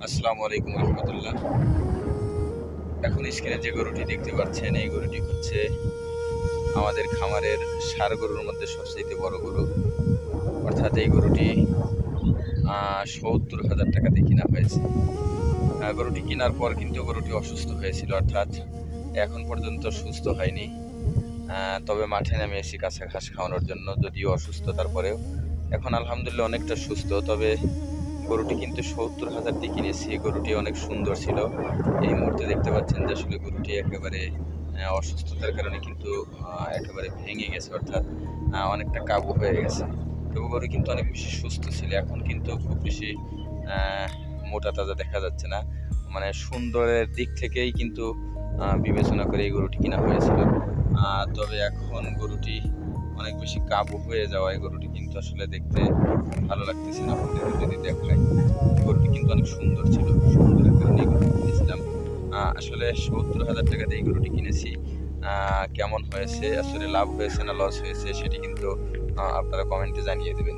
আসসালামু আলাইকুম রহমতুল্লাহ। এখন স্ক্রিনে যে গরুটি দেখতে পাচ্ছেন, এই গরুটি হচ্ছে আমাদের খামারের ষাঁড় গরুর মধ্যে সবচেয়ে বড় গরু। অর্থাৎ এই গরুটি ৭০,০০০ টাকা দিয়ে কেনা হয়েছে। গরুটি কেনার পর কিন্তু গরুটি অসুস্থ হয়েছিল, অর্থাৎ এখন পর্যন্ত সুস্থ হয়নি। তবে মাঠে নেমেছি কাঁচা ঘাস খাওয়ানোর জন্য, যদিও অসুস্থ তারপরেও এখন আলহামদুলিল্লাহ অনেকটা সুস্থ। তবে গরুটি কিন্তু ৭০,০০০ দিয়ে কিনেছি। গরুটি অনেক সুন্দর ছিল। এই মুহূর্তে দেখতে পাচ্ছেন যে আসলে গরুটি একেবারে অসুস্থতার কারণে কিন্তু একেবারে ভেঙে গেছে, অর্থাৎ অনেকটা কাবু হয়ে গেছে। তবু গরু কিন্তু অনেক বেশি সুস্থ ছিল। এখন কিন্তু খুব বেশি মোটা তাজা দেখা যাচ্ছে না। মানে সুন্দরের দিক থেকেই কিন্তু বিবেচনা করে এই গরুটি কেনা হয়েছিল। তবে এখন গরুটি অনেক বেশি কাবু হয়ে যাওয়ায় গরুটি কিন্তু আসলে দেখতে ভালো লাগতেছে না। আপনাদেরকে যদি দেখাই, গরুটি কিন্তু অনেক সুন্দর ছিল। সুন্দরের কারণে এই গরুটি কিনেছিলাম। আসলে ৭০,০০০ টাকা দিয়ে এই গরুটি কিনেছি। কেমন হয়েছে, আসলে লাভ হয়েছে না লস হয়েছে, সেটি কিন্তু আপনারা কমেন্টে জানিয়ে দেবেন।